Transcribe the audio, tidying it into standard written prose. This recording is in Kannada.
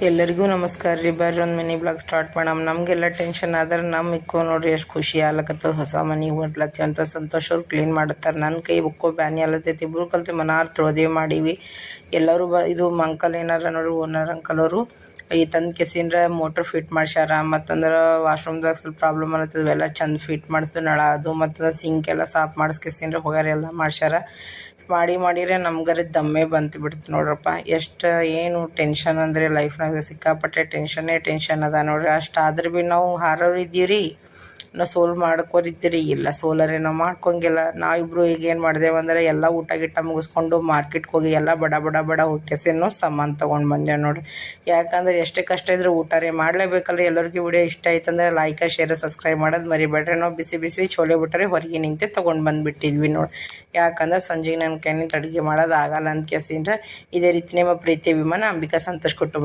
ಎಲ್ಲರಿಗೂ ನಮಸ್ಕಾರ ರೀ. ಬರ್ರಿ ಒಂದು ಮಿನಿ ಬ್ಲಾಗ್ ಸ್ಟಾರ್ಟ್ ಮಾಡಮ್. ನಮಗೆಲ್ಲ ಟೆನ್ಷನ್ ಆದ್ರೆ ನಮ್ಮ ಇಕ್ಕೋ ನೋಡ್ರಿ ಎಷ್ಟು ಖುಷಿ ಆಗ್ಲಕತ್ತದ. ಹೊಸ ಮನೆಗೆ ಬರ್ಲತ್ತಿ ಅಂತ ಸಂತೋಷ ಅವ್ರು ಕ್ಲೀನ್ ಮಾಡುತ್ತಾರೆ. ನನ್ನ ಕೈ ಬುಕ್ಕೋ ಬ್ಯಾನಿ ಆಲತ್ತೈತಿ. ಇಬ್ರು ಕಲ್ತು ಮನಾರ್ ತೊಳೆದೇ ಮಾಡೀವಿ. ಎಲ್ಲರೂ ಇದು ಅಂಕಲ್ ಏನಾರ ನೋಡಿ, ಓನರ್ ಅಂಕಲ್ ಅವರು ಈ ತಂದು ಕೆಸಿಂದ್ರ ಮೋಟ್ರ್ ಫಿಟ್ ಮಾಡ್ಸ್ಯಾರ. ಮತ್ತಂದ್ರೆ ವಾಶ್ರೂಮ್ದಾಗ ಸ್ವಲ್ಪ ಪ್ರಾಬ್ಲಮ್ ಆಲತ್ತದ, ಎಲ್ಲ ಚಂದ ಫಿಟ್ ಮಾಡಿಸ್ದು ನಳ ಅದು. ಮತ್ತು ಸಿಂಕ್ ಎಲ್ಲ ಸಾಫ್ ಮಾಡಿಸ್ಕೆಸಿಂದ್ರ ಹೋಗ್ಯಾರ, ಎಲ್ಲ ಮಾಡ್ಸ್ಯಾರ. ಮಾಡಿದ್ರೆ ನಮ್ಗರೆ ದಮ್ಮೆ ಬಂತು ಬಿಡ್ತು ನೋಡ್ರಪ್ಪ. ಎಷ್ಟು ಏನು ಟೆನ್ಷನ್ ಅಂದರೆ ಲೈಫ್ನಾಗ ಸಿಕ್ಕಾಪಟ್ಟೆ ಟೆನ್ಷನ್ ಅದ ನೋಡ್ರಿ. ಅಷ್ಟಾದ್ರೆ ಭೀ ನಾವು ಹಾರೋರು ಇದ್ದೀವಿ ರೀ. ನಾವು ಸೋಲ್ ಮಾಡ್ಕೋರಿದ್ದೀರಿ, ಇಲ್ಲ ಸೋಲರೇ ನಾವು ಮಾಡ್ಕೊಂಗಿಲ್ಲ. ನಾವಿಬ್ಬರು ಈಗ ಏನು ಮಾಡಿದೆವು ಅಂದರೆ ಎಲ್ಲ ಊಟ ಗಿಟ್ಟ ಮುಗಿಸ್ಕೊಂಡು ಮಾರ್ಕೆಟ್ಗೆ ಹೋಗಿ ಎಲ್ಲ ಬಡ ಹೋಗ್ಕೆಸೇನೋ ಸಾಮಾನು ತೊಗೊಂಡು ಬಂದೇವು ನೋಡ್ರಿ. ಯಾಕಂದ್ರೆ ಎಷ್ಟೇ ಕಷ್ಟ ಇದ್ರೂ ಊಟ ರೀ ಮಾಡಲೇಬೇಕಲ್ರಿ. ಎಲ್ಲರಿಗೂ ವಿಡಿಯೋ ಇಷ್ಟ ಆಯ್ತಂದ್ರೆ ಲೈಕ್ ಶೇರ್ ಸಬ್ಸ್ಕ್ರೈಬ್ ಮಾಡೋದು ಮರಿಬೇಡ್ರಿ. ನಾವು ಬಿಸಿ ಚೋಲೆ ಬಿಟ್ಟರೆ ಹೊರಗೆ ನಿಂತೆ ತೊಗೊಂಡು ಬಂದುಬಿಟ್ಟಿದ್ವಿ ನೋಡಿ. ಯಾಕಂದ್ರೆ ಸಂಜೆಗೆ ನನ್ನ ಕೈನಿಂದ ಅಡುಗೆ ಮಾಡೋದು ಆಗಲ್ಲ ಅಂತ ಕೇಸಿಂದ್ರೆ ಇದೇ ರೀತಿ ನಿಮ್ಮ ಪ್ರೀತಿ ಅಭಿಮಾನ ಅಂಬಿಕಾ ಸಂತೋಷ್ ಕುಟುಂಬ.